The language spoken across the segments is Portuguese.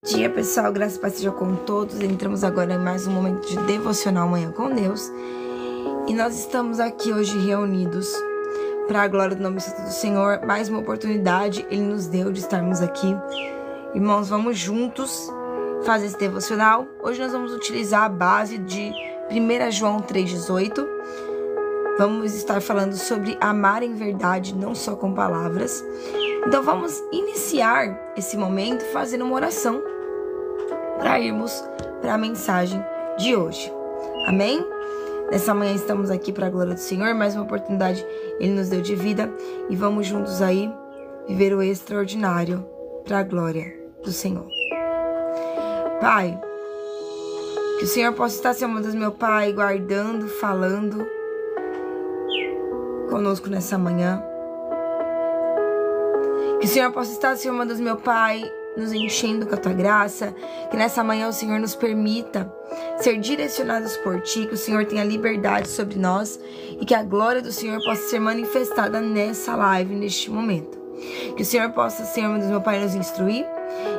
Bom dia, pessoal, graças a Deus seja com todos. Entramos agora em mais um momento de devocional Manhã com Deus. E nós estamos aqui hoje reunidos para a glória do nome santo do Senhor. Mais uma oportunidade Ele nos deu de estarmos aqui. Irmãos, vamos juntos fazer esse devocional. Hoje nós vamos utilizar a base de 1 João 3,18. Vamos estar falando sobre amar em verdade, não só com palavras. Então vamos iniciar esse momento fazendo uma oração para irmos para a mensagem de hoje. Amém? Nessa manhã estamos aqui para a glória do Senhor, mais uma oportunidade Ele nos deu de vida e vamos juntos aí viver o extraordinário para a glória do Senhor. Pai, que o Senhor possa estar, Senhor Deus, meu Pai, guardando, falando conosco nessa manhã. Que o Senhor possa estar, Senhor Deus, meu Pai, nos enchendo com a Tua graça. Que nessa manhã o Senhor nos permita ser direcionados por Ti. Que o Senhor tenha liberdade sobre nós. E que a glória do Senhor possa ser manifestada nessa live, neste momento. Que o Senhor possa, Senhor Deus, meu Pai, nos instruir.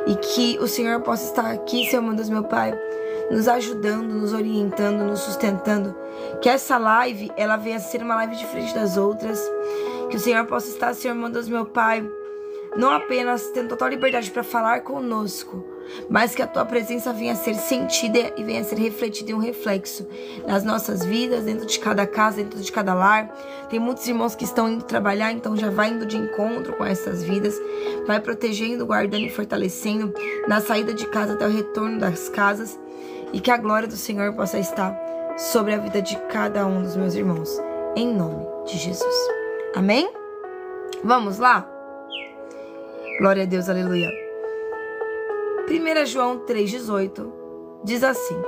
E que o Senhor possa estar aqui, Senhor Deus, meu Pai, nos ajudando, nos orientando, nos sustentando. Que essa live, ela venha a ser uma live diferente das outras. Que o Senhor possa estar, Senhor Deus, meu Pai, não apenas tendo total liberdade para falar conosco, mas que a Tua presença venha a ser sentida e venha a ser refletida em um reflexo nas nossas vidas, dentro de cada casa, dentro de cada lar. Tem muitos irmãos que estão indo trabalhar, então já vai indo de encontro com essas vidas, vai protegendo, guardando e fortalecendo na saída de casa até o retorno das casas, e que a glória do Senhor possa estar sobre a vida de cada um dos meus irmãos, em nome de Jesus. Amém? Vamos lá? Glória a Deus, aleluia. 1 João 3,18 diz assim: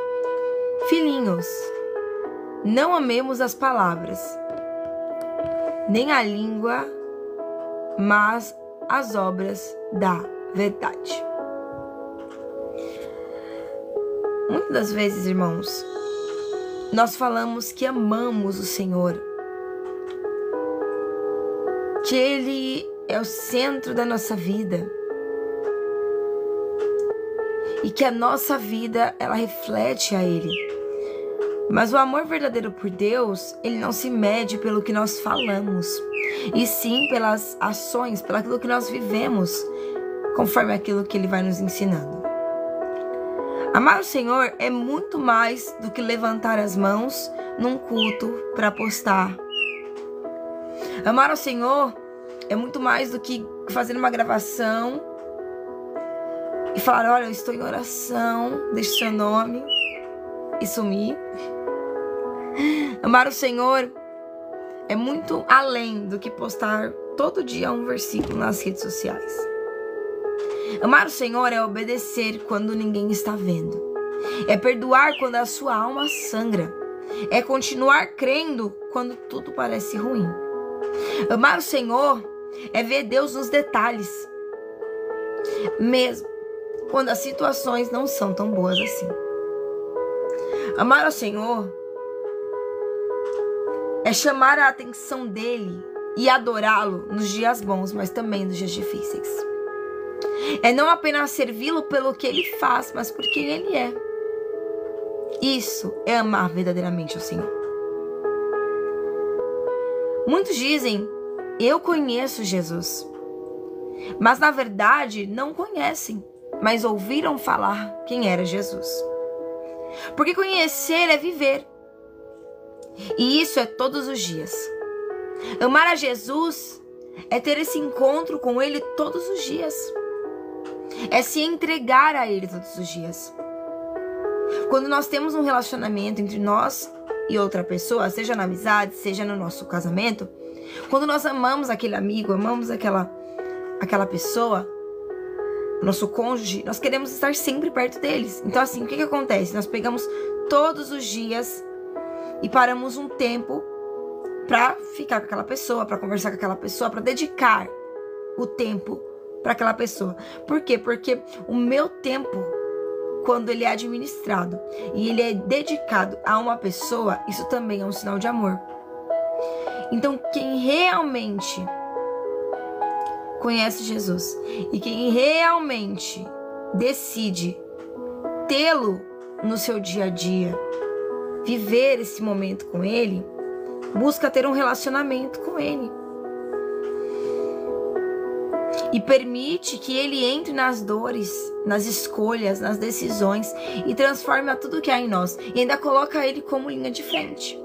Filhinhos, não amemos as palavras, nem a língua, mas as obras da verdade. Muitas das vezes, irmãos, nós falamos que amamos o Senhor, que Ele é o centro da nossa vida e que a nossa vida, ela reflete a Ele. Mas o amor verdadeiro por Deus, ele não se mede pelo que nós falamos, e sim pelas ações, pelo aquilo que nós vivemos, conforme aquilo que Ele vai nos ensinando. Amar o Senhor é muito mais do que levantar as mãos num culto para postar. Amar o Senhor é muito mais do que fazer uma gravação e falar: olha, eu estou em oração, deixe seu nome e sumir. Amar o Senhor é muito além do que postar todo dia um versículo nas redes sociais. Amar o Senhor é obedecer quando ninguém está vendo. É perdoar quando a sua alma sangra. É continuar crendo quando tudo parece ruim. Amar o Senhor é ver Deus nos detalhes, mesmo quando as situações não são tão boas assim. Amar ao Senhor é chamar a atenção dEle e adorá-lo nos dias bons, mas também nos dias difíceis. É não apenas servi-lo pelo que Ele faz, mas por quem Ele é. Isso é amar verdadeiramente ao Senhor. Muitos dizem: eu conheço Jesus, mas na verdade não conhecem, mas ouviram falar quem era Jesus. Porque conhecer é viver, e isso é todos os dias. Amar a Jesus é ter esse encontro com Ele todos os dias, é se entregar a Ele todos os dias. Quando nós temos um relacionamento entre nós e outra pessoa, seja na amizade, seja no nosso casamento, quando nós amamos aquele amigo, amamos aquela pessoa, nosso cônjuge, nós queremos estar sempre perto deles. Então assim, o que acontece? Nós pegamos todos os dias e paramos um tempo para ficar com aquela pessoa, para conversar com aquela pessoa, para dedicar o tempo para aquela pessoa. Por quê? Porque o meu tempo, quando ele é administrado e ele é dedicado a uma pessoa, isso também é um sinal de amor. Então, quem realmente conhece Jesus e quem realmente decide tê-lo no seu dia a dia, viver esse momento com ele, busca ter um relacionamento com ele. E permite que ele entre nas dores, nas escolhas, nas decisões e transforme tudo que há em nós. E ainda coloca ele como linha de frente.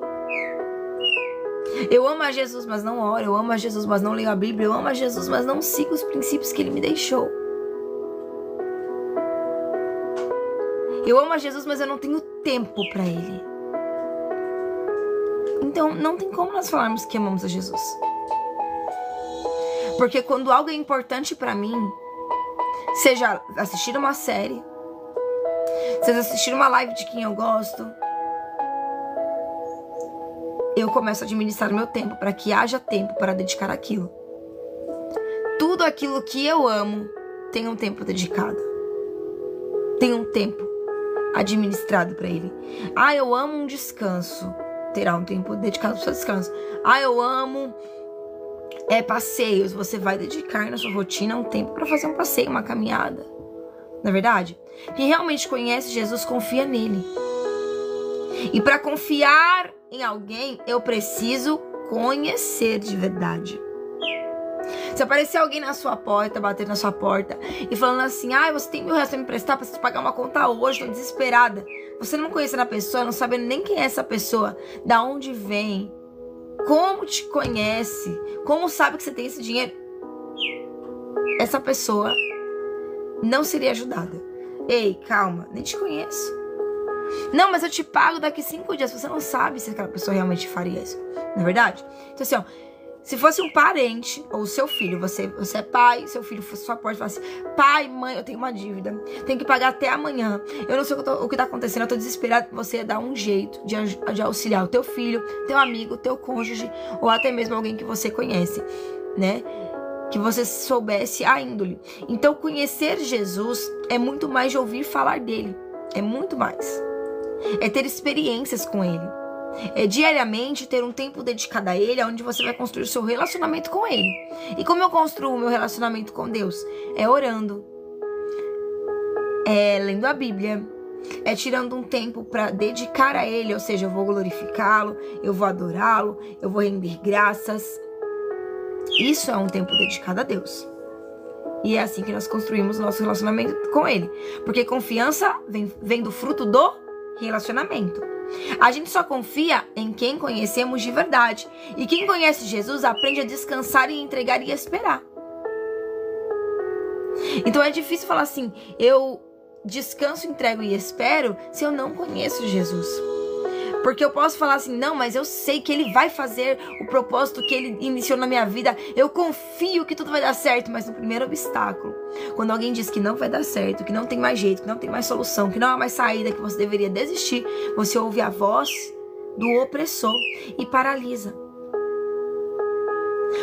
Eu amo a Jesus, mas não oro. Eu amo a Jesus, mas não leio a Bíblia. Eu amo a Jesus, mas não sigo os princípios que ele me deixou. Eu amo a Jesus, mas eu não tenho tempo para ele. Então, não tem como nós falarmos que amamos a Jesus. Porque quando algo é importante pra mim, seja assistir uma série, seja assistir uma live de quem eu gosto, eu começo a administrar o meu tempo para que haja tempo para dedicar aquilo. Tudo aquilo que eu amo tem um tempo dedicado. Tem um tempo administrado para ele. Eu amo um descanso. Terá um tempo dedicado para o seu descanso. Eu amo passeios. Você vai dedicar na sua rotina um tempo para fazer um passeio, uma caminhada. Não é verdade? Quem realmente conhece Jesus confia nele. E para confiar em alguém, eu preciso conhecer de verdade. Se aparecer alguém na sua porta, bater na sua porta e falando assim, você tem R$1.000 pra me emprestar, preciso pagar uma conta hoje, tô desesperada. Você não conhecendo a pessoa, não sabendo nem quem é essa pessoa, da onde vem, como te conhece, como sabe que você tem esse dinheiro, essa pessoa não seria ajudada. Ei, calma, nem te conheço. Não, mas eu te pago daqui 5 dias. Você não sabe se aquela pessoa realmente faria isso. Não é verdade? Então assim, se fosse um parente ou seu filho, você é pai, seu filho fosse sua porta e falasse, pai, mãe, eu tenho uma dívida, tenho que pagar até amanhã, eu não sei o que tá acontecendo, eu tô desesperado, você ia dar um jeito de auxiliar o teu filho, teu amigo, teu cônjuge, ou até mesmo alguém que você conhece, né? Que você soubesse a índole. Então, conhecer Jesus é muito mais de ouvir falar dele, é muito mais. É ter experiências com ele. É diariamente ter um tempo dedicado a ele, onde você vai construir o seu relacionamento com ele. E como eu construo o meu relacionamento com Deus? É orando, é lendo a Bíblia, é tirando um tempo para dedicar a ele, ou seja, eu vou glorificá-lo, eu vou adorá-lo, eu vou render graças. Isso é um tempo dedicado a Deus. E é assim que nós construímos o nosso relacionamento com ele. Porque confiança vem do fruto do relacionamento. A gente só confia em quem conhecemos de verdade. E quem conhece Jesus aprende a descansar e entregar e esperar. Então é difícil falar assim, eu descanso, entrego e espero, se eu não conheço Jesus. Porque eu posso falar assim, não, mas eu sei que ele vai fazer o propósito que ele iniciou na minha vida. Eu confio que tudo vai dar certo, mas no primeiro obstáculo, quando alguém diz que não vai dar certo, que não tem mais jeito, que não tem mais solução, que não há mais saída, que você deveria desistir, você ouve a voz do opressor e paralisa.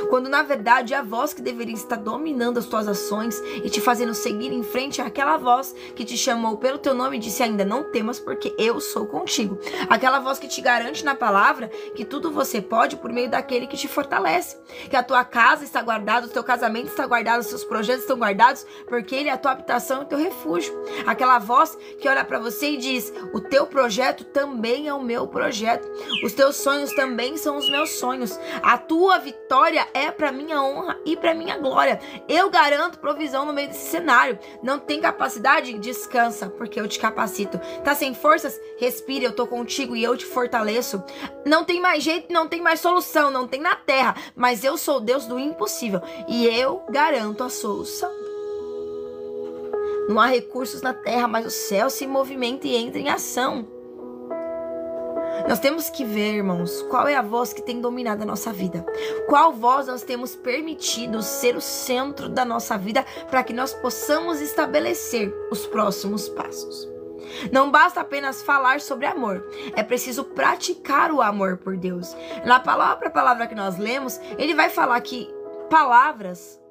Quando na verdade a voz que deveria estar dominando as tuas ações e te fazendo seguir em frente é aquela voz que te chamou pelo teu nome e disse ainda não temas porque eu sou contigo. Aquela voz que te garante na palavra que tudo você pode por meio daquele que te fortalece. Que a tua casa está guardada, o teu casamento está guardado, os seus projetos estão guardados porque ele é a tua habitação e o teu refúgio. Aquela voz que olha para você e diz, o teu projeto também é o meu projeto. Os teus sonhos também são os meus sonhos. A tua vitória é para minha honra e para minha glória. Eu garanto provisão no meio desse cenário. Não tem capacidade? Descansa, porque eu te capacito. Tá sem forças? Respira, eu tô contigo e eu te fortaleço. Não tem mais jeito, não tem mais solução, não tem na terra, mas eu sou o Deus do impossível e eu garanto a solução. Não há recursos na terra, mas o céu se movimenta e entra em ação. Nós temos que ver, irmãos, qual é a voz que tem dominado a nossa vida. Qual voz nós temos permitido ser o centro da nossa vida para que nós possamos estabelecer os próximos passos. Não basta apenas falar sobre amor. É preciso praticar o amor por Deus. Na palavra que nós lemos, ele vai falar que palavras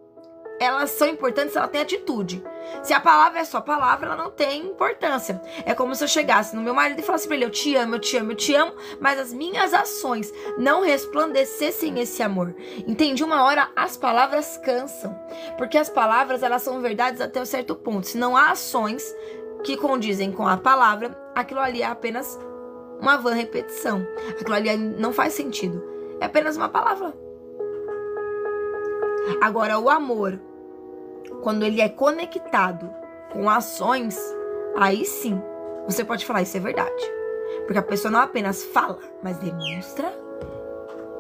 elas são importantes se ela tem atitude. Se a palavra é só palavra, ela não tem importância. É como se eu chegasse no meu marido e falasse pra ele: eu te amo, eu te amo, eu te amo, mas as minhas ações não resplandecessem esse amor. Entende? Uma hora as palavras cansam, porque as palavras, elas são verdades até um certo ponto. Se não há ações que condizem com a palavra, aquilo ali é apenas uma vã repetição. Aquilo ali não faz sentido. É apenas uma palavra. Agora, o amor, quando ele é conectado com ações, aí sim, você pode falar: isso é verdade. Porque a pessoa não apenas fala, mas demonstra.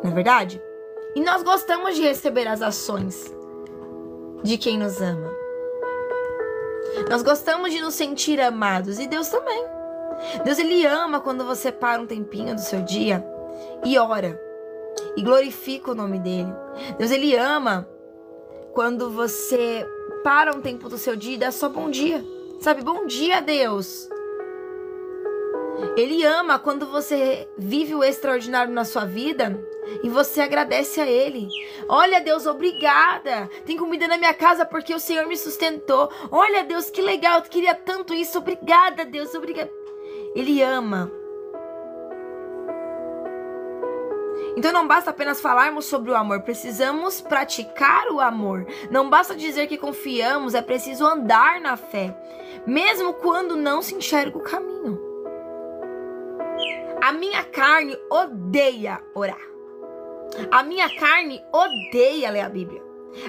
Não é verdade? E nós gostamos de receber as ações de quem nos ama. Nós gostamos de nos sentir amados. E Deus também. Deus, ele ama quando você para um tempinho do seu dia e ora e glorifica o nome dele. Deus, ele ama quando você para um tempo do seu dia e dá só bom dia. Sabe? Bom dia, Deus. Ele ama quando você vive o extraordinário na sua vida e você agradece a ele. Olha, Deus, obrigada. Tem comida na minha casa porque o Senhor me sustentou. Olha, Deus, que legal. Eu queria tanto isso. Obrigada, Deus. Obrigada. Ele ama. Então não basta apenas falarmos sobre o amor, precisamos praticar o amor. Não basta dizer que confiamos, é preciso andar na fé, mesmo quando não se enxerga o caminho. A minha carne odeia orar. A minha carne odeia ler a Bíblia.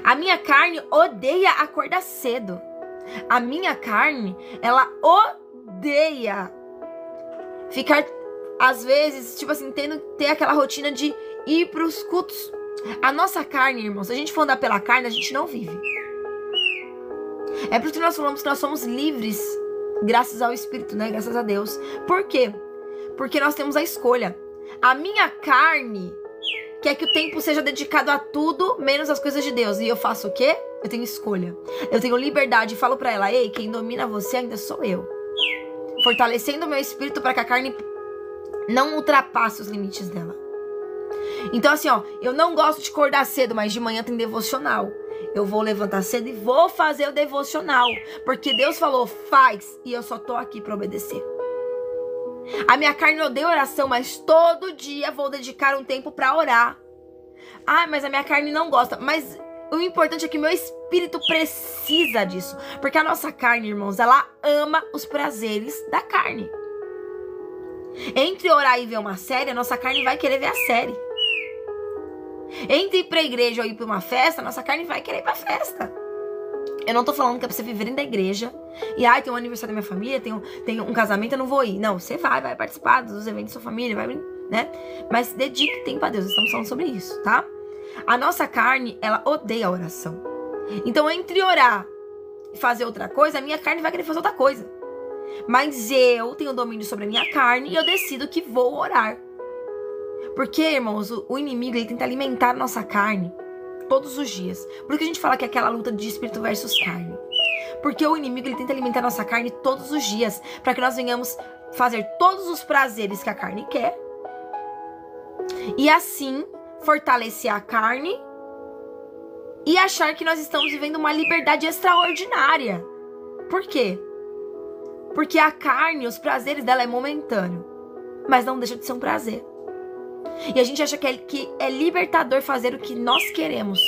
A minha carne odeia acordar cedo. A minha carne, ela odeia ficar, às vezes, tipo assim, ter aquela rotina de ir pros cultos. A nossa carne, irmãos, se a gente for andar pela carne, a gente não vive. É por isso que nós falamos que nós somos livres, graças ao Espírito, né? Graças a Deus. Por quê? Porque nós temos a escolha. A minha carne quer que o tempo seja dedicado a tudo, menos as coisas de Deus. E eu faço o quê? Eu tenho escolha. Eu tenho liberdade. E falo pra ela: ei, quem domina você ainda sou eu. Fortalecendo o meu espírito para que a carne não ultrapasse os limites dela. Então assim, ó, eu não gosto de acordar cedo, mas de manhã tem devocional. Eu vou levantar cedo e vou fazer o devocional, porque Deus falou: faz, e eu só tô aqui para obedecer. A minha carne odeia oração, mas todo dia vou dedicar um tempo para orar. Ah, mas a minha carne não gosta. Mas o importante é que meu espírito precisa disso, porque a nossa carne, irmãos, ela ama os prazeres da carne. Entre orar e ver uma série, a nossa carne vai querer ver a série. Entre ir pra igreja ou ir pra uma festa, a nossa carne vai querer ir pra festa. Eu não tô falando que é pra você viver dentro da igreja e, tem um aniversário da minha família, tem um casamento, eu não vou ir. Não, você vai participar dos eventos da sua família, vai, né? Mas dedique tempo a Deus, estamos falando sobre isso, tá? A nossa carne, ela odeia a oração. Então, entre orar e fazer outra coisa, a minha carne vai querer fazer outra coisa. Mas eu tenho domínio sobre a minha carne e eu decido que vou orar. Porque, irmãos, o inimigo, ele tenta alimentar a nossa carne todos os dias. Por que a gente fala que é aquela luta de espírito versus carne? Porque o inimigo, ele tenta alimentar a nossa carne todos os dias, para que nós venhamos fazer todos os prazeres que a carne quer. E assim, fortalecer a carne e achar que nós estamos vivendo uma liberdade extraordinária. Por quê? Porque a carne, os prazeres dela é momentâneo, mas não deixa de ser um prazer. E a gente acha que é libertador fazer o que nós queremos.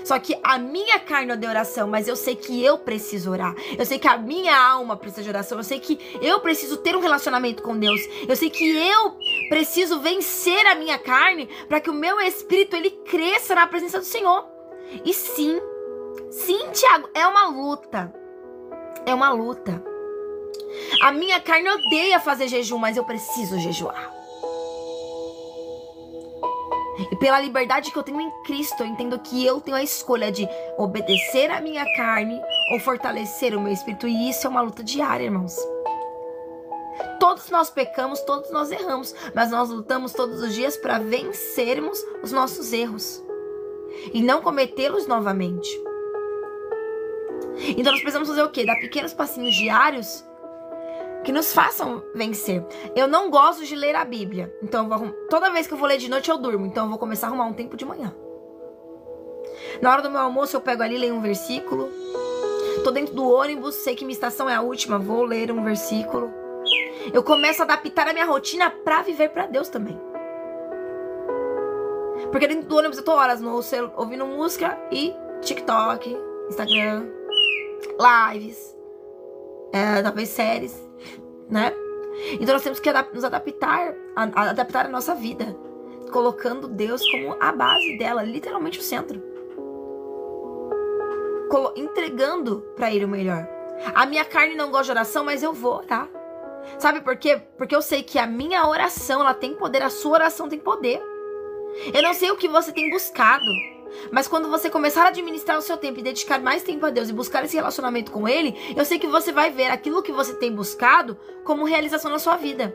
Só que a minha carne odeia oração, mas eu sei que eu preciso orar. Eu sei que a minha alma precisa de oração. Eu sei que eu preciso ter um relacionamento com Deus. Eu sei que eu preciso vencer a minha carne para que o meu espírito, ele cresça na presença do Senhor. E sim, Tiago, é uma luta. É uma luta. A minha carne odeia fazer jejum, mas eu preciso jejuar. E pela liberdade que eu tenho em Cristo, eu entendo que eu tenho a escolha de obedecer a minha carne ou fortalecer o meu espírito. E isso é uma luta diária, irmãos. Todos nós pecamos, todos nós erramos, mas nós lutamos todos os dias para vencermos os nossos erros e não cometê-los novamente. Então nós precisamos fazer o quê? Dar pequenos passinhos diários que nos façam vencer. Eu não gosto de ler a Bíblia. Então, toda vez que eu vou ler de noite, eu durmo. Então, eu vou começar a arrumar um tempo de manhã. Na hora do meu almoço eu pego ali, leio um versículo. Tô dentro do ônibus, sei que minha estação é a última, vou ler um versículo. Eu começo a adaptar a minha rotina pra viver pra Deus também. Porque dentro do ônibus eu tô horas no celular, ouvindo música e TikTok, Instagram, lives, talvez séries, né? Então nós temos que nos adaptar a nossa vida, colocando Deus como a base dela, literalmente o centro. Entregando pra Ele o melhor. A minha carne não gosta de oração, mas eu vou orar. Sabe por quê? Porque eu sei que a minha oração, ela tem poder, a sua oração tem poder. Eu não sei o que você tem buscado, mas quando você começar a administrar o seu tempo e dedicar mais tempo a Deus e buscar esse relacionamento com Ele, eu sei que você vai ver aquilo que você tem buscado como realização na sua vida.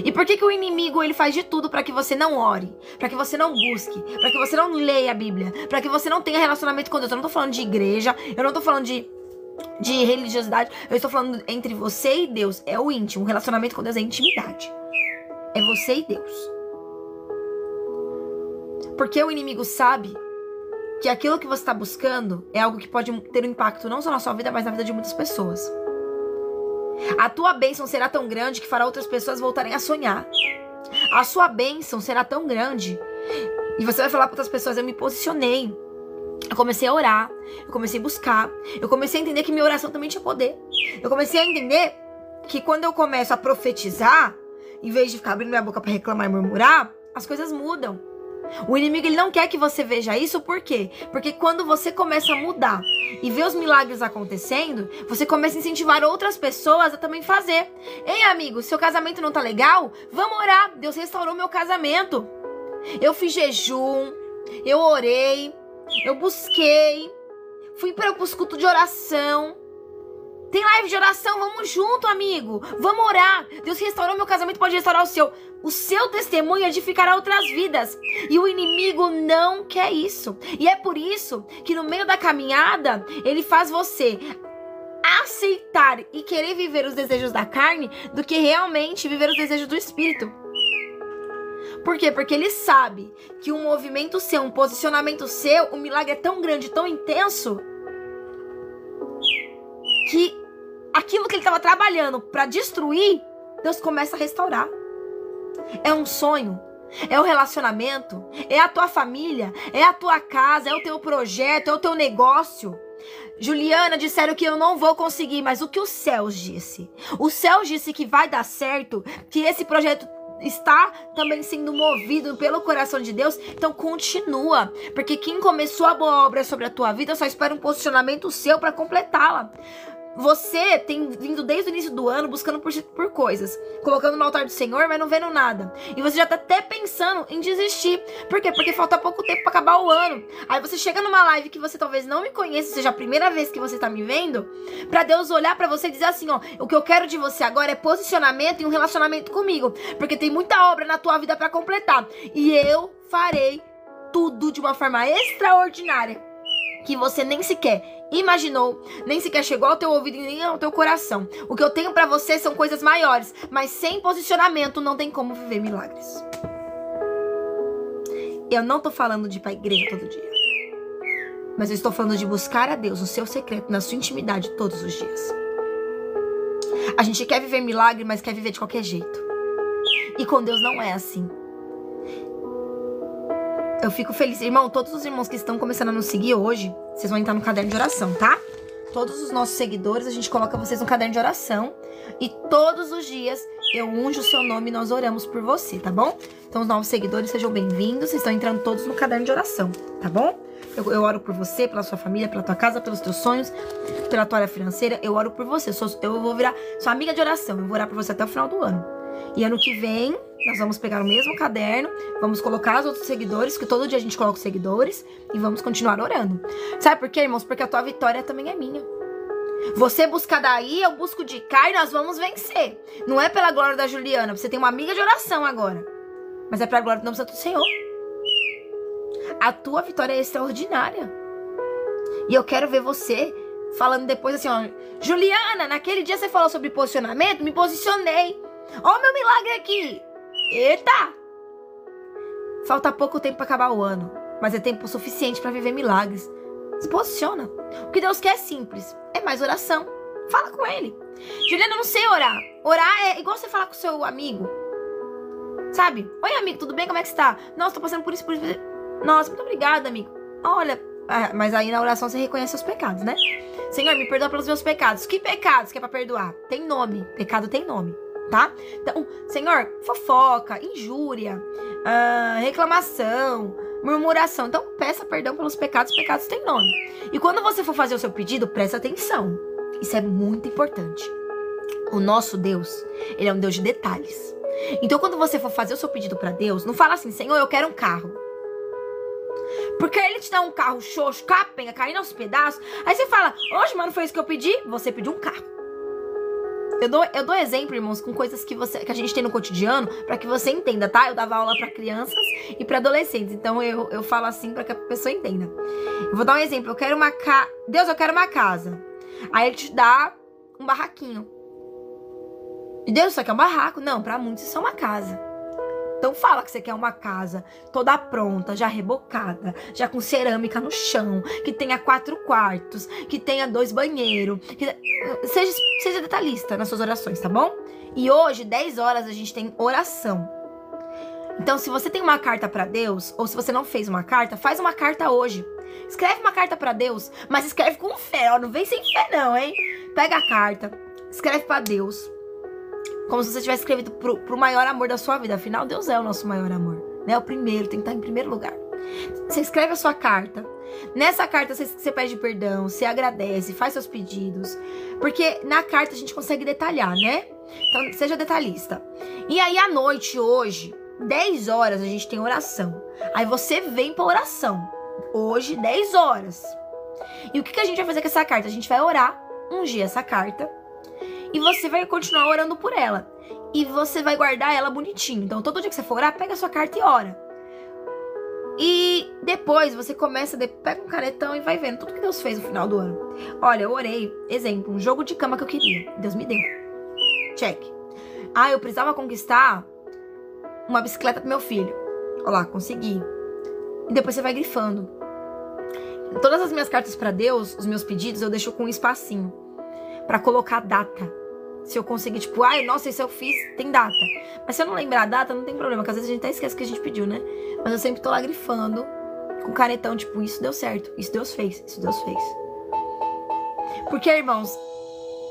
E por que o inimigo, ele faz de tudo para que você não ore, para que você não busque, para que você não leia a Bíblia, para que você não tenha relacionamento com Deus? Eu não tô falando de igreja, eu não tô falando de religiosidade, eu estou falando entre você e Deus. É o íntimo, o relacionamento com Deus é intimidade. É você e Deus. Porque o inimigo sabe que aquilo que você está buscando é algo que pode ter um impacto não só na sua vida, mas na vida de muitas pessoas. A tua bênção será tão grande que fará outras pessoas voltarem a sonhar. A sua bênção será tão grande e você vai falar para outras pessoas: eu me posicionei, eu comecei a orar, eu comecei a buscar, eu comecei a entender que minha oração também tinha poder. Eu comecei a entender que quando eu começo a profetizar, em vez de ficar abrindo minha boca para reclamar e murmurar, as coisas mudam. O inimigo, ele não quer que você veja isso, por quê? Porque quando você começa a mudar e ver os milagres acontecendo, você começa a incentivar outras pessoas a também fazer. Ei, amigo, seu casamento não tá legal? Vamos orar. Deus restaurou meu casamento. Eu fiz jejum, eu orei, eu busquei, fui para os cultos de oração. Tem live de oração, vamos junto, amigo. Vamos orar. Deus restaurou meu casamento, pode restaurar o seu. O seu testemunho edificará outras vidas. E o inimigo não quer isso. E é por isso que no meio da caminhada, ele faz você aceitar e querer viver os desejos da carne do que realmente viver os desejos do Espírito. Por quê? Porque ele sabe que um movimento seu, um posicionamento seu, um milagre é tão grande, tão intenso, que aquilo que ele estava trabalhando para destruir, Deus começa a restaurar. É um sonho, é o relacionamento, é a tua família, é a tua casa, é o teu projeto, é o teu negócio. Juliana, disseram que eu não vou conseguir, mas o que os céus disse? Os céus disse que vai dar certo, que esse projeto está também sendo movido pelo coração de Deus. Então continua, porque quem começou a boa obra sobre a tua vida só espera um posicionamento seu para completá-la. Você tem vindo desde o início do ano buscando por coisas, colocando no altar do Senhor, mas não vendo nada. E você já tá até pensando em desistir. Por quê? Porque falta pouco tempo para acabar o ano. Aí você chega numa live que você talvez não me conheça, seja a primeira vez que você tá me vendo, para Deus olhar para você e dizer assim: ó, o que eu quero de você agora é posicionamento e um relacionamento comigo, porque tem muita obra na tua vida para completar. E eu farei tudo de uma forma extraordinária que você nem sequer imaginou, nem sequer chegou ao teu ouvido e nem ao teu coração. O que eu tenho pra você são coisas maiores, mas sem posicionamento não tem como viver milagres. Eu não tô falando de ir pra igreja todo dia, mas eu estou falando de buscar a Deus no seu secreto, na sua intimidade todos os dias. A gente quer viver milagre, mas quer viver de qualquer jeito. E com Deus não é assim. Eu fico feliz. Irmão, todos os irmãos que estão começando a nos seguir hoje, vocês vão entrar no caderno de oração, tá? Todos os nossos seguidores, a gente coloca vocês no caderno de oração. E todos os dias eu unjo o seu nome e nós oramos por você, tá bom? Então os novos seguidores, sejam bem-vindos. Vocês estão entrando todos no caderno de oração, tá bom? Eu oro por você, pela sua família, pela tua casa, pelos teus sonhos, pela tua área financeira. Eu oro por você. Eu vou virar sua amiga de oração. Eu vou orar por você até o final do ano. E ano que vem, nós vamos pegar o mesmo caderno, vamos colocar os outros seguidores, que todo dia a gente coloca os seguidores, e vamos continuar orando. Sabe por quê, irmãos? Porque a tua vitória também é minha. Você busca daí, eu busco de cá, e nós vamos vencer. Não é pela glória da Juliana, você tem uma amiga de oração agora, mas é pela glória do nome santo do Senhor. A tua vitória é extraordinária. E eu quero ver você falando depois assim, ó: Juliana, naquele dia você falou sobre posicionamento, me posicionei. Ó o meu milagre aqui. Eita! Falta pouco tempo para acabar o ano, mas é tempo suficiente para viver milagres. Se posiciona. O que Deus quer é simples, é mais oração. Fala com Ele. Juliana, eu não sei orar. Orar é igual você falar com o seu amigo. Sabe? Oi, amigo, tudo bem? Como é que você tá? Nossa, tô passando por isso, por isso. Nossa, muito obrigada, amigo. Olha, mas aí na oração você reconhece os pecados, né? Senhor, me perdoa pelos meus pecados. Que pecados que é pra perdoar? Tem nome. Pecado tem nome, tá? Então, Senhor, fofoca, injúria, reclamação, murmuração. Então, peça perdão pelos pecados. Os pecados têm nome. E quando você for fazer o seu pedido, presta atenção. Isso é muito importante. O nosso Deus, Ele é um Deus de detalhes. Então, quando você for fazer o seu pedido pra Deus, não fala assim, Senhor, eu quero um carro. Porque Ele te dá um carro xoxo, capenga, caindo aos pedaços. Aí você fala, hoje, mano, foi isso que eu pedi? Você pediu um carro. Eu dou exemplo, irmãos, com coisas que a gente tem no cotidiano, pra que você entenda, tá? Eu dava aula pra crianças e pra adolescentes. Então, eu falo assim pra que a pessoa entenda. Eu vou dar um exemplo. Eu quero uma casa. Deus, eu quero uma casa. Aí Ele te dá um barraquinho. E Deus, isso aqui é um barraco? Não, pra muitos isso é uma casa. Então fala que você quer uma casa toda pronta, já rebocada, já com cerâmica no chão, que tenha 4 quartos, que tenha 2 banheiros. Seja detalhista nas suas orações, tá bom? E hoje, 10 horas, a gente tem oração. Então, se você tem uma carta pra Deus, ou se você não fez uma carta, faz uma carta hoje. Escreve uma carta pra Deus, mas escreve com fé, ó. Não vem sem fé não, hein? Pega a carta, escreve pra Deus. Como se você tivesse escrevido pro maior amor da sua vida. Afinal, Deus é o nosso maior amor, né? O primeiro, tem que estar em primeiro lugar. Você escreve a sua carta. Nessa carta você pede perdão, você agradece, faz seus pedidos. Porque na carta a gente consegue detalhar, né? Então, seja detalhista. E aí, à noite, hoje, 10 horas, a gente tem oração. Aí você vem pra oração. Hoje, 10 horas. E o que a gente vai fazer com essa carta? A gente vai orar, ungir essa carta. E você vai continuar orando por ela. E você vai guardar ela bonitinho. Então, todo dia que você for orar, pega a sua carta e ora. E depois você começa, pega um canetão e vai vendo tudo que Deus fez no final do ano. Olha, eu orei, exemplo, um jogo de cama que eu queria. Deus me deu. Check. Ah, eu precisava conquistar uma bicicleta pro meu filho. Olha lá, consegui. E depois você vai grifando. Todas as minhas cartas pra Deus, os meus pedidos, eu deixo com um espacinho. Pra colocar data. Se eu conseguir, tipo, ai, nossa, isso eu fiz, tem data. Mas se eu não lembrar a data, não tem problema, porque às vezes a gente até esquece o que a gente pediu, né? Mas eu sempre tô lá grifando, com canetão, tipo, isso deu certo, isso Deus fez, isso Deus fez. Porque, irmãos,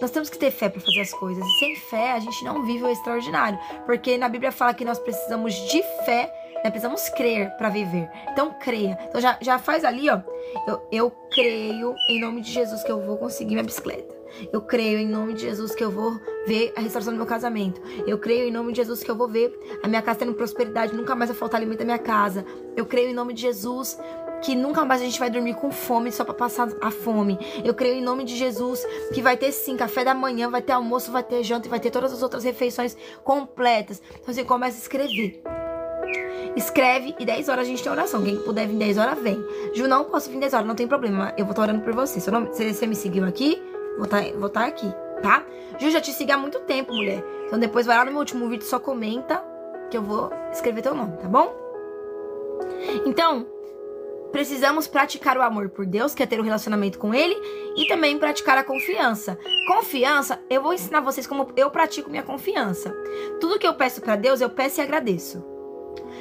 nós temos que ter fé pra fazer as coisas. E sem fé, a gente não vive o extraordinário. Porque na Bíblia fala que nós precisamos de fé, nós precisamos crer pra viver. Então, creia. Então, já faz ali, ó. Eu creio em nome de Jesus que eu vou conseguir minha bicicleta. Eu creio em nome de Jesus que eu vou ver a restauração do meu casamento. Eu creio em nome de Jesus que eu vou ver a minha casa tendo prosperidade, nunca mais vai faltar alimento na minha casa. Eu creio em nome de Jesus que nunca mais a gente vai dormir com fome só pra passar a fome. Eu creio em nome de Jesus que vai ter sim café da manhã, vai ter almoço, vai ter janta e vai ter todas as outras refeições completas. Então você começa a escrever. Escreve e 10 horas a gente tem oração. Quem puder vir 10 horas, vem. Ju, não posso vir 10 horas, não tem problema. Eu vou estar orando por você. Se você me seguiu aqui, vou estar aqui, tá? Ju, já te segui há muito tempo, mulher. Então depois vai lá no meu último vídeo, só comenta que eu vou escrever teu nome, tá bom? Então, precisamos praticar o amor por Deus, que é ter um relacionamento com Ele, e também praticar a confiança. Confiança, eu vou ensinar vocês como eu pratico minha confiança. Tudo que eu peço pra Deus, eu peço e agradeço.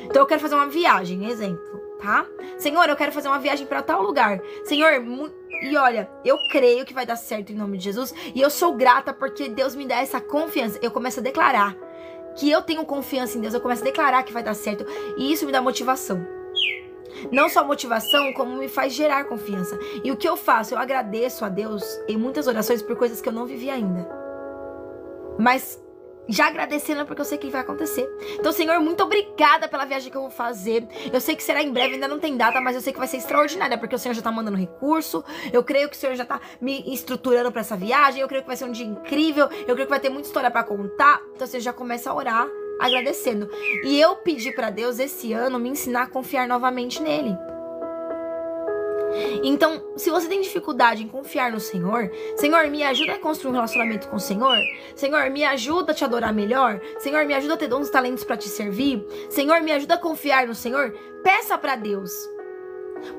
Então eu quero fazer uma viagem, exemplo, tá? Senhor, eu quero fazer uma viagem pra tal lugar. Senhor, e olha, eu creio que vai dar certo em nome de Jesus. E eu sou grata porque Deus me dá essa confiança. Eu começo a declarar que eu tenho confiança em Deus. Eu começo a declarar que vai dar certo. E isso me dá motivação. Não só motivação, como me faz gerar confiança. E o que eu faço? Eu agradeço a Deus em muitas orações por coisas que eu não vivi ainda. Mas já agradecendo porque eu sei que vai acontecer. Então, Senhor, muito obrigada pela viagem que eu vou fazer. Eu sei que será em breve, ainda não tem data, mas eu sei que vai ser extraordinária, porque o Senhor já tá mandando recurso. Eu creio que o Senhor já tá me estruturando pra essa viagem. Eu creio que vai ser um dia incrível. Eu creio que vai ter muita história pra contar. Então, você já começa a orar agradecendo. E eu pedi pra Deus esse ano me ensinar a confiar novamente nele. Então, se você tem dificuldade em confiar no Senhor, Senhor, me ajuda a construir um relacionamento com o Senhor. Senhor, me ajuda a te adorar melhor. Senhor, me ajuda a ter dons e talentos para te servir. Senhor, me ajuda a confiar no Senhor. Peça para Deus.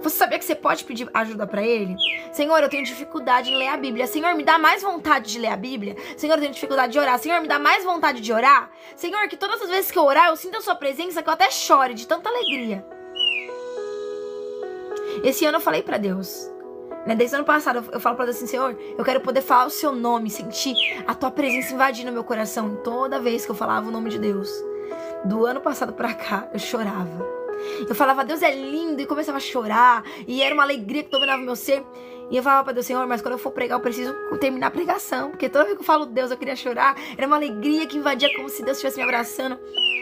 Você sabia que você pode pedir ajuda pra Ele? Senhor, eu tenho dificuldade em ler a Bíblia. Senhor, me dá mais vontade de ler a Bíblia. Senhor, eu tenho dificuldade de orar. Senhor, me dá mais vontade de orar. Senhor, que todas as vezes que eu orar, eu sinto a sua presença, que eu até chore de tanta alegria. Esse ano eu falei pra Deus, né? Desde o ano passado eu falo pra Deus assim, Senhor, eu quero poder falar o seu nome, sentir a tua presença invadindo meu coração. Toda vez que eu falava o nome de Deus, do ano passado pra cá, eu chorava. Eu falava, Deus é lindo, e começava a chorar, e era uma alegria que dominava o meu ser. E eu falava pra Deus, Senhor, mas quando eu for pregar, eu preciso terminar a pregação, porque toda vez que eu falo Deus, eu queria chorar. Era uma alegria que invadia como se Deus estivesse me abraçando.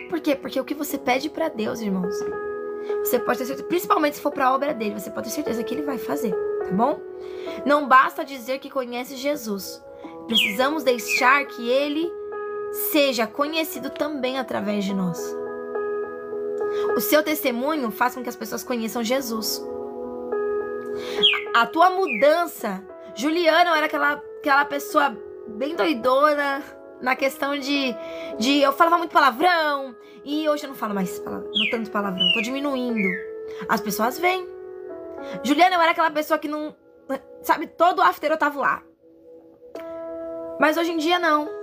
Por quê? Porque o que você pede pra Deus, irmãos, você pode ter certeza, principalmente se for pra obra dele, você pode ter certeza que ele vai fazer, tá bom? Não basta dizer que conhece Jesus. Precisamos deixar que ele seja conhecido também através de nós. O seu testemunho faz com que as pessoas conheçam Jesus. A tua mudança. Juliana, eu era aquela pessoa bem doidona na questão de eu falava muito palavrão. E hoje eu não falo mais não tanto palavrão. Tô diminuindo. As pessoas vêm. Juliana, eu era aquela pessoa que não... Sabe, todo after eu tava lá. Mas hoje em dia não.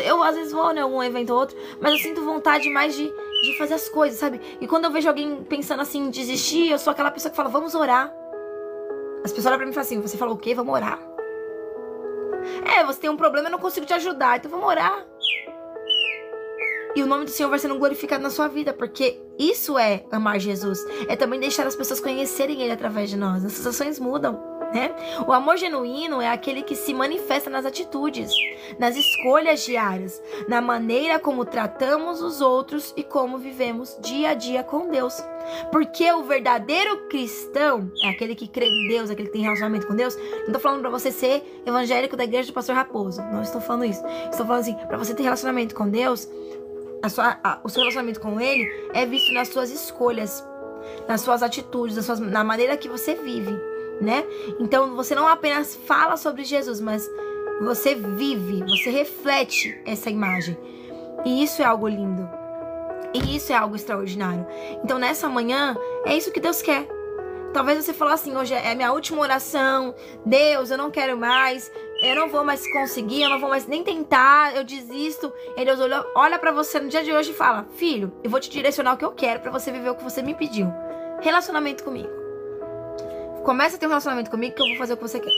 Eu às vezes vou em algum evento ou outro, mas eu sinto vontade mais de fazer as coisas, sabe? E quando eu vejo alguém pensando assim, em desistir, eu sou aquela pessoa que fala, vamos orar. As pessoas olham pra mim e falam assim, você falou o quê? Vamos orar. Você tem um problema, eu não consigo te ajudar, então vamos orar. E o nome do Senhor vai sendo glorificado na sua vida, porque isso é amar Jesus. É também deixar as pessoas conhecerem Ele através de nós. As ações mudam, né? O amor genuíno é aquele que se manifesta nas atitudes, nas escolhas diárias, na maneira como tratamos os outros e como vivemos dia a dia com Deus. Porque o verdadeiro cristão é aquele que crê em Deus, aquele que tem relacionamento com Deus. Não estou falando para você ser evangélico da igreja do pastor Raposo. Não estou falando isso. Estou falando assim, para você ter relacionamento com Deus, o seu relacionamento com Ele é visto nas suas escolhas, nas suas atitudes, na maneira que você vive, né? Então você não apenas fala sobre Jesus, mas você vive, você reflete essa imagem. E isso é algo lindo. E isso é algo extraordinário. Então nessa manhã, é isso que Deus quer. Talvez você falou assim, hoje é a minha última oração. Deus, eu não quero mais. Eu não vou mais conseguir, eu não vou mais nem tentar, eu desisto. E Deus olha pra você no dia de hoje e fala, filho, eu vou te direcionar o que eu quero pra você viver o que você me pediu. Relacionamento comigo. Começa a ter um relacionamento comigo que eu vou fazer o que você quer.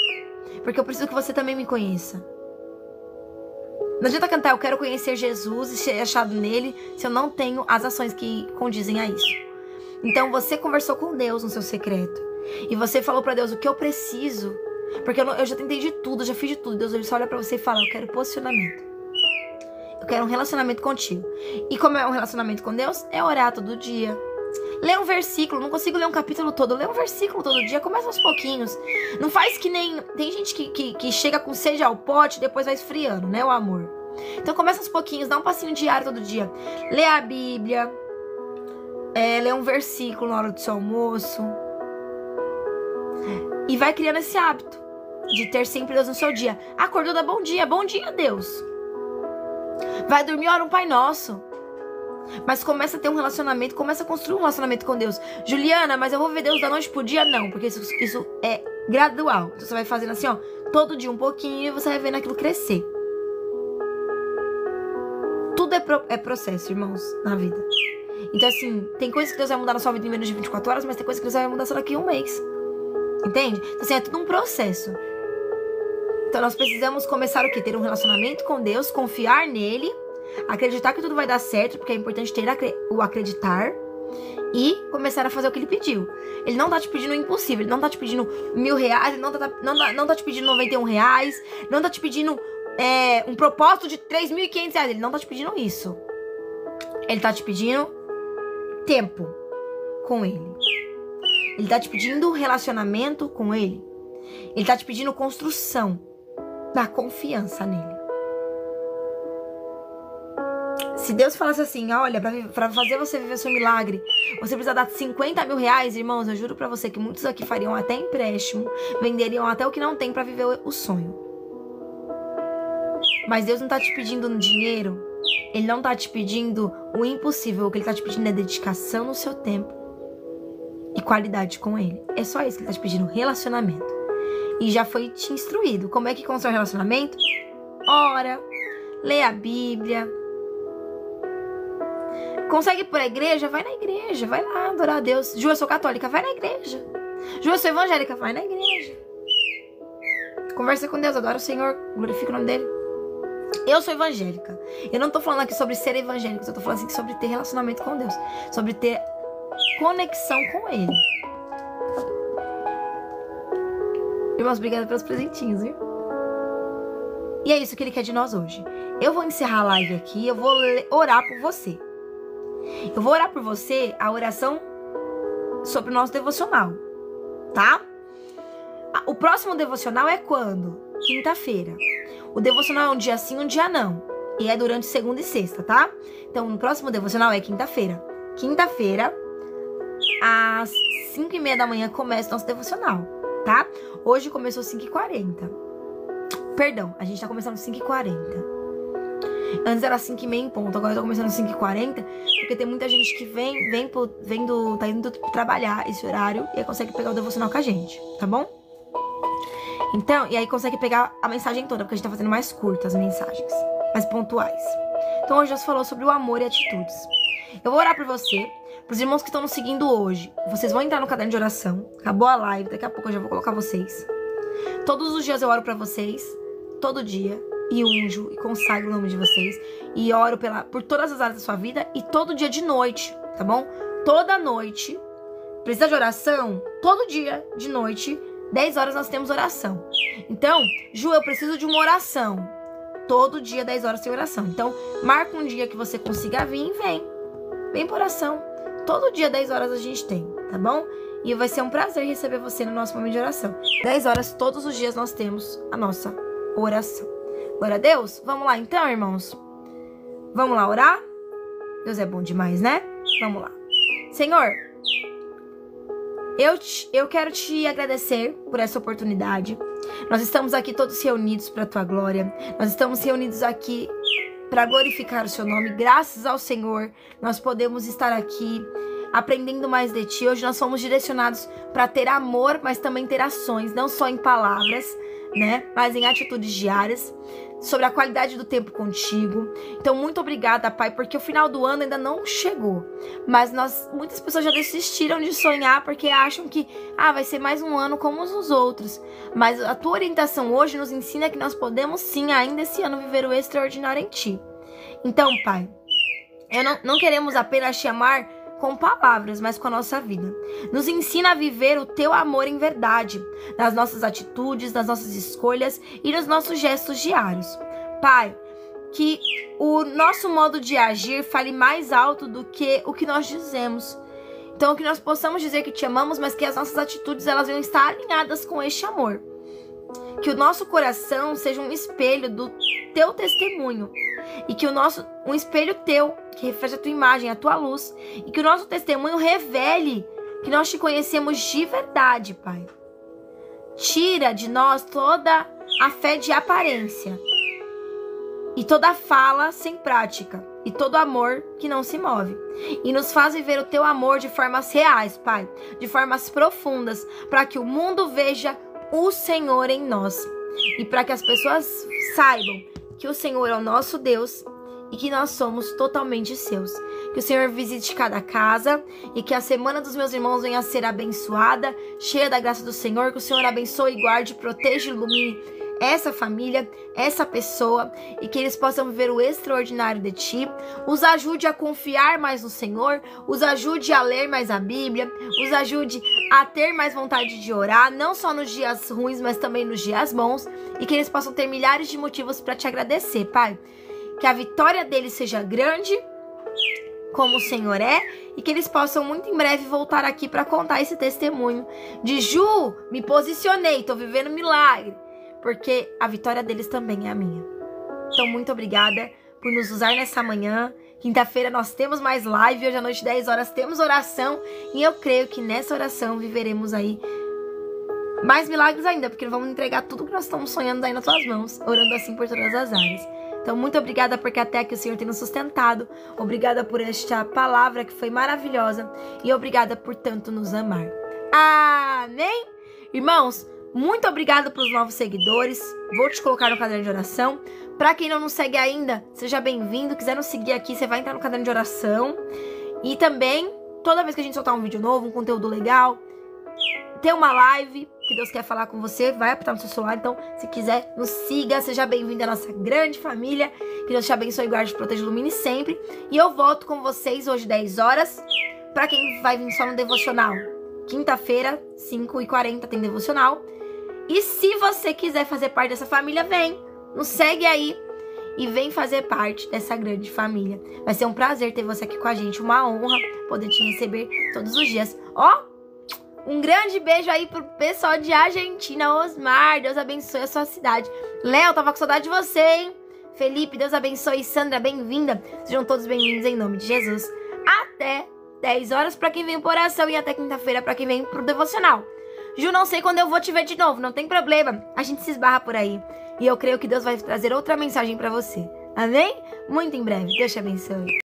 Porque eu preciso que você também me conheça. Não adianta cantar, eu quero conhecer Jesus e ser achado nele, se eu não tenho as ações que condizem a isso. Então você conversou com Deus no seu secreto. E você falou pra Deus o que eu preciso. Porque eu já tentei de tudo, eu já fiz de tudo. Deus ele só olha pra você e fala, eu quero posicionamento. Eu quero um relacionamento contigo. E como é um relacionamento com Deus? É orar todo dia. Lê um versículo, não consigo ler um capítulo todo. Lê um versículo todo dia, começa aos pouquinhos. Não faz que nem... Tem gente que chega com sede ao pote e depois vai esfriando, né, o amor. Então começa aos pouquinhos, dá um passinho diário todo dia. Lê a Bíblia. Lê um versículo na hora do seu almoço. E vai criando esse hábito de ter sempre Deus no seu dia. Acordou, dá bom dia Deus. Vai dormir, ora um Pai Nosso. Mas começa a ter um relacionamento, começa a construir um relacionamento com Deus. Juliana, mas eu vou ver Deus da noite pro dia? Não, porque isso é gradual. Então você vai fazendo assim, ó, todo dia um pouquinho e você vai vendo aquilo crescer. Tudo é processo, irmãos, na vida. Então assim, tem coisas que Deus vai mudar na sua vida em menos de 24 horas, mas tem coisas que Deus vai mudar só daqui a um mês. Entende? Então assim, é tudo um processo. Então nós precisamos começar o quê? Ter um relacionamento com Deus, confiar nele, acreditar que tudo vai dar certo, porque é importante ter o acreditar e começar a fazer o que ele pediu. Ele não tá te pedindo o impossível, ele não tá te pedindo R$1.000, ele não tá te pedindo R$91, não tá te pedindo um propósito de R$3.500, ele não tá te pedindo isso. Ele tá te pedindo tempo com ele. Ele tá te pedindo relacionamento com ele. Ele tá te pedindo construção da confiança nele. Se Deus falasse assim, olha, pra fazer você viver seu milagre, você precisa dar R$50 mil, irmãos, eu juro pra você que muitos aqui fariam até empréstimo, venderiam até o que não tem pra viver o sonho. Mas Deus não tá te pedindo dinheiro, Ele não tá te pedindo o impossível, o que Ele tá te pedindo é dedicação no seu tempo. e qualidade com ele. É só isso que ele tá te pedindo, relacionamento. E já foi te instruído. Como é que constrói relacionamento? Ora, lê a Bíblia. Consegue ir pra igreja? Vai na igreja, vai lá adorar a Deus. Ju, eu sou católica, vai na igreja. Ju, eu sou evangélica, vai na igreja. Conversa com Deus, adora o Senhor, glorifica o nome dele. Eu sou evangélica. Eu não tô falando aqui sobre ser evangélico, eu tô falando assim sobre ter relacionamento com Deus, sobre ter conexão com Ele. Irmãos, obrigada pelos presentinhos, viu? E é isso que Ele quer de nós hoje. Eu vou encerrar a live aqui, eu vou orar por você. Eu vou orar por você a oração sobre o nosso devocional, tá? O próximo devocional é quando? Quinta-feira. O devocional é um dia sim, um dia não. E é durante segunda e sexta, tá? Então, o próximo devocional é quinta-feira. Quinta-feira, às 5h30 da manhã, começa o nosso devocional, tá? Hoje começou às 5h40. Perdão, a gente tá começando às 5h40. Antes era 5h30 em ponto, agora tá começando às 5h40, porque tem muita gente que tá indo trabalhar esse horário e aí consegue pegar o devocional com a gente, tá bom? Então, e aí consegue pegar a mensagem toda, porque a gente tá fazendo mais curtas as mensagens, mais pontuais. Então hoje Deus falou sobre o amor e atitudes. Eu vou orar por você, pros irmãos que estão nos seguindo hoje. Vocês vão entrar no caderno de oração, acabou a live, daqui a pouco eu já vou colocar vocês. Todos os dias eu oro pra vocês, todo dia, e unjo e consagro o nome de vocês, e oro por todas as áreas da sua vida, e todo dia de noite, tá bom? Toda noite, precisa de oração? Todo dia de noite, 10 horas nós temos oração. Então, Ju, eu preciso de uma oração. Todo dia, 10 horas tem oração. Então, marca um dia que você consiga vir e vem. Vem por oração. Todo dia, 10 horas a gente tem, tá bom? E vai ser um prazer receber você no nosso momento de oração. 10 horas, todos os dias nós temos a nossa oração. Glória a Deus. Vamos lá então, irmãos. Vamos lá orar? Deus é bom demais, né? Vamos lá. Senhor, eu quero te agradecer por essa oportunidade. Nós estamos aqui todos reunidos para a tua glória. Nós estamos reunidos aqui para glorificar o seu nome. Graças ao Senhor, nós podemos estar aqui aprendendo mais de ti. Hoje nós fomos direcionados para ter amor, mas também ter ações, não só em palavras, né, mas em atitudes diárias, sobre a qualidade do tempo contigo. Então, muito obrigada, Pai, porque o final do ano ainda não chegou, mas muitas pessoas já desistiram de sonhar porque acham que vai ser mais um ano como os outros. Mas a tua orientação hoje nos ensina que nós podemos sim, ainda esse ano, viver o extraordinário em ti. Então, Pai, não queremos apenas te amar com palavras, mas com a nossa vida. Nos ensina a viver o teu amor em verdade, nas nossas atitudes, nas nossas escolhas e nos nossos gestos diários. Pai, que o nosso modo de agir fale mais alto do que o que nós dizemos. Então, que nós possamos dizer que te amamos, mas que as nossas atitudes elas venham estar alinhadas com este amor. Que o nosso coração seja um espelho do teu testemunho. E que um espelho teu, que reflete a tua imagem, a tua luz. E que o nosso testemunho revele que nós te conhecemos de verdade, Pai. Tira de nós toda a fé de aparência. E toda fala sem prática. E todo amor que não se move. E nos faz viver o teu amor de formas reais, Pai. De formas profundas. Para que o mundo veja o Senhor em nós. E para que as pessoas saibam que o Senhor é o nosso Deus e que nós somos totalmente seus. Que o Senhor visite cada casa e que a semana dos meus irmãos venha a ser abençoada, cheia da graça do Senhor. Que o Senhor abençoe, guarde, proteja e ilumine essa família, essa pessoa, e que eles possam viver o extraordinário de ti. Os ajude a confiar mais no Senhor, os ajude a ler mais a Bíblia, os ajude a ter mais vontade de orar, não só nos dias ruins, mas também nos dias bons, e que eles possam ter milhares de motivos para te agradecer, Pai. Que a vitória deles seja grande, como o Senhor é, e que eles possam muito em breve voltar aqui para contar esse testemunho de Ju, me posicionei, tô vivendo milagre. Porque a vitória deles também é a minha. Então, muito obrigada por nos usar nessa manhã. Quinta-feira nós temos mais live. Hoje à noite, 10 horas, temos oração. E eu creio que nessa oração viveremos aí mais milagres ainda. Porque vamos entregar tudo que nós estamos sonhando aí nas tuas mãos. Orando assim por todas as áreas. Então, muito obrigada porque até aqui o Senhor tem nos sustentado. Obrigada por esta palavra que foi maravilhosa. E obrigada por tanto nos amar. Amém? Irmãos, muito obrigada pelos novos seguidores. Vou te colocar no caderno de oração. Para quem não nos segue ainda, seja bem-vindo. Quiser nos seguir aqui, você vai entrar no caderno de oração. E também, toda vez que a gente soltar um vídeo novo, um conteúdo legal, ter uma live que Deus quer falar com você, vai apertar no seu celular. Então, se quiser, nos siga. Seja bem-vindo à nossa grande família. Que Deus te abençoe, guarde, proteja, ilumine sempre. E eu volto com vocês hoje, 10 horas. Para quem vai vir só no devocional, quinta-feira, 5h40 tem devocional. E se você quiser fazer parte dessa família, vem. Nos segue aí e vem fazer parte dessa grande família. Vai ser um prazer ter você aqui com a gente. Uma honra poder te receber todos os dias. Ó, um grande beijo aí pro pessoal de Argentina. Osmar, Deus abençoe a sua cidade. Léo, tava com saudade de você, hein? Felipe, Deus abençoe. Sandra, bem-vinda. Sejam todos bem-vindos em nome de Jesus. Até 10 horas para quem vem por oração e até quinta-feira para quem vem pro devocional. Ju, não sei quando eu vou te ver de novo, não tem problema. A gente se esbarra por aí. E eu creio que Deus vai trazer outra mensagem para você. Amém? Muito em breve. Deus te abençoe.